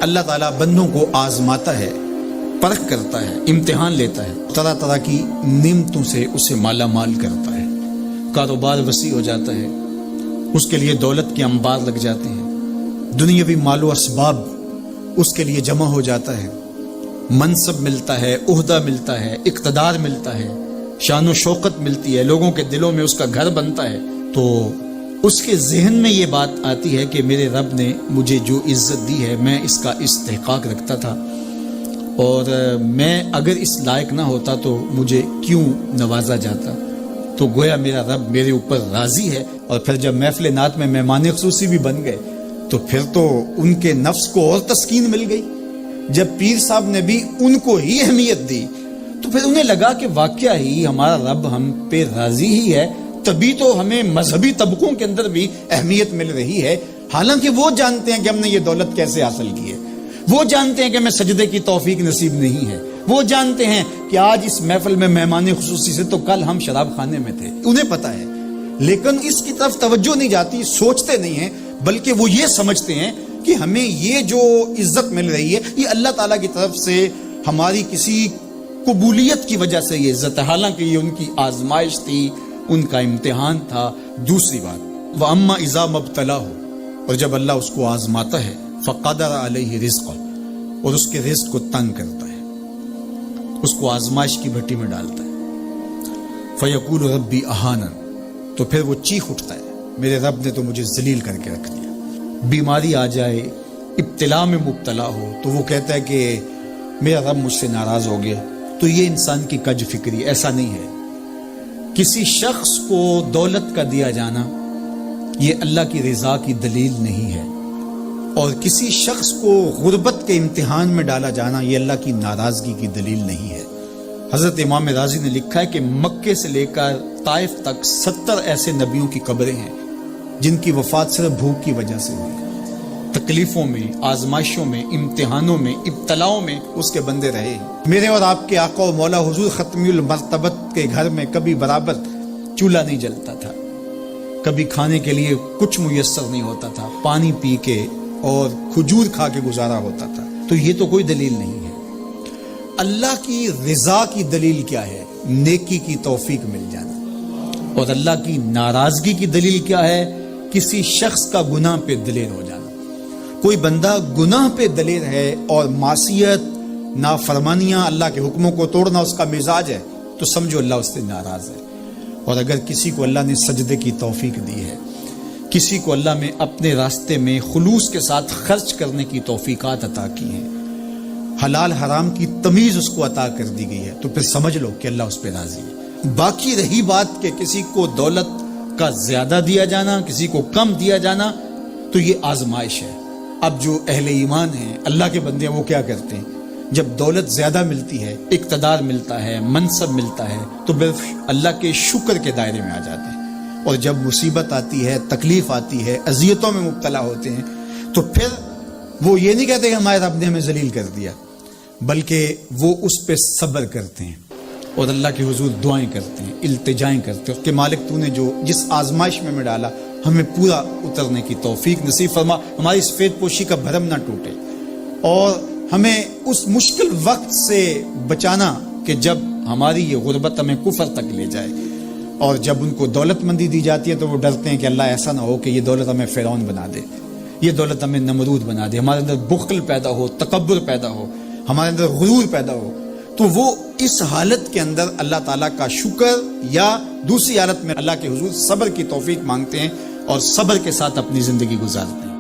اللہ تعالیٰ بندوں کو آزماتا ہے، پرکھ کرتا ہے، امتحان لیتا ہے، طرح طرح کی نعمتوں سے اسے مالا مال کرتا ہے، کاروبار وسیع ہو جاتا ہے، اس کے لیے دولت کے انبار لگ جاتے ہیں، دنیاوی مال و اسباب اس کے لیے جمع ہو جاتا ہے، منصب ملتا ہے، عہدہ ملتا ہے، اقتدار ملتا ہے، شان و شوکت ملتی ہے، لوگوں کے دلوں میں اس کا گھر بنتا ہے، تو اس کے ذہن میں یہ بات آتی ہے کہ میرے رب نے مجھے جو عزت دی ہے میں اس کا استحقاق رکھتا تھا، اور میں اگر اس لائق نہ ہوتا تو مجھے کیوں نوازا جاتا، تو گویا میرا رب میرے اوپر راضی ہے۔ اور پھر جب محفل نعت میں مہمان خصوصی بھی بن گئے تو پھر تو ان کے نفس کو اور تسکین مل گئی۔ جب پیر صاحب نے بھی ان کو ہی اہمیت دی تو پھر انہیں لگا کہ واقعہ ہی ہمارا رب ہم پہ راضی ہی ہے، تبھی تو ہمیں مذہبی طبقوں کے اندر بھی اہمیت مل رہی ہے، حالانکہ وہ جانتے ہیں کہ ہم نے یہ دولت کیسے حاصل کی ہے، وہ جانتے ہیں کہ ہمیں سجدے کی توفیق نصیب نہیں ہے، وہ جانتے ہیں کہ آج اس محفل میں مہمان خصوصی سے تو کل ہم شراب خانے میں تھے، انہیں پتہ ہے، لیکن اس کی طرف توجہ نہیں جاتی، سوچتے نہیں ہیں، بلکہ وہ یہ سمجھتے ہیں کہ ہمیں یہ جو عزت مل رہی ہے یہ اللہ تعالیٰ کی طرف سے ہماری کسی قبولیت کی وجہ سے یہ عزت ہے، حالانکہ یہ ان کی آزمائش تھی، ان کا امتحان تھا۔ دوسری بات، وَأَمَّا إِذَا مَبْتَلَاهُ، اور جب اللہ اس کو آزماتا ہے، فَقَدَرَ عَلَيْهِ رِزْقَهُ، اور اس کے رزق کو تنگ کرتا ہے، اس کو آزمائش کی بھٹی میں ڈالتا ہے، فَيَقُولُ رَبِّي أَهَانَنِ، تو پھر وہ چیخ اٹھتا ہے، میرے رب نے تو مجھے ذلیل کر کے رکھ دیا۔ بیماری آ جائے، ابتلا میں مبتلا ہو تو وہ کہتا ہے کہ میرا رب مجھ سے ناراض ہو گیا۔ تو یہ انسان کی کج فکری، ایسا نہیں ہے۔ کسی شخص کو دولت کا دیا جانا یہ اللہ کی رضا کی دلیل نہیں ہے، اور کسی شخص کو غربت کے امتحان میں ڈالا جانا یہ اللہ کی ناراضگی کی دلیل نہیں ہے۔ حضرت امام رازی نے لکھا ہے کہ مکے سے لے کر طائف تک 70 ایسے نبیوں کی قبریں ہیں جن کی وفات صرف بھوک کی وجہ سے ہوئی، تکلیفوں میں، آزمائشوں میں، امتحانوں میں، ابتلاؤں میں اس کے بندے رہے۔ میرے اور آپ کے آقا و مولا حضور ختمی المرتبت کے گھر میں کبھی برابر چولہا نہیں جلتا تھا، کبھی کھانے کے لیے کچھ میسر نہیں ہوتا تھا، پانی پی کے اور کھجور کھا کے گزارا ہوتا تھا، تو یہ تو کوئی دلیل نہیں ہے۔ اللہ کی رضا کی دلیل کیا ہے؟ نیکی کی توفیق مل جانا، اور اللہ کی ناراضگی کی دلیل کیا ہے؟ کسی شخص کا گناہ پہ دلیر ہو جانا۔ کوئی بندہ گناہ پہ دلیر ہے اور معصیت، نافرمانیاں، اللہ کے حکموں کو توڑنا اس کا مزاج ہے، تو سمجھو اللہ اس سے ناراض ہے۔ اور اگر کسی کو اللہ نے سجدے کی توفیق دی ہے، کسی کو اللہ نے اپنے راستے میں خلوص کے ساتھ خرچ کرنے کی توفیقات عطا کی ہیں، حلال حرام کی تمیز اس کو عطا کر دی گئی ہے، تو پھر سمجھ لو کہ اللہ اس پہ راضی ہے۔ باقی رہی بات کہ کسی کو دولت کا زیادہ دیا جانا، کسی کو کم دیا جانا، تو یہ آزمائش ہے۔ اب جو اہل ایمان ہیں، اللہ کے بندے ہیں، وہ کیا کرتے ہیں؟ جب دولت زیادہ ملتی ہے، اقتدار ملتا ہے، منصب ملتا ہے، تو بس اللہ کے شکر کے دائرے میں آ جاتے ہیں، اور جب مصیبت آتی ہے، تکلیف آتی ہے، اذیتوں میں مبتلا ہوتے ہیں، تو پھر وہ یہ نہیں کہتے کہ ہمارے رب نے ہمیں ذلیل کر دیا، بلکہ وہ اس پہ صبر کرتے ہیں اور اللہ کے حضور دعائیں کرتے ہیں، التجائیں کرتے ہیں کہ مالک تو نے جو جس آزمائش میں ڈالا ہمیں پورا اترنے کی توفیق نصیب فرما، ہماری سفید پوشی کا بھرم نہ ٹوٹے، اور ہمیں اس مشکل وقت سے بچانا کہ جب ہماری یہ غربت ہمیں کفر تک لے جائے۔ اور جب ان کو دولت مندی دی جاتی ہے تو وہ ڈرتے ہیں کہ اللہ ایسا نہ ہو کہ یہ دولت ہمیں فرعون بنا دے، یہ دولت ہمیں نمرود بنا دے، ہمارے اندر بخل پیدا ہو، تکبر پیدا ہو، ہمارے اندر غرور پیدا ہو، تو وہ اس حالت کے اندر اللہ تعالیٰ کا شکر یا دوسری حالت میں اللہ کے حضور صبر کی توفیق مانگتے ہیں اور صبر کے ساتھ اپنی زندگی گزارتے ہیں۔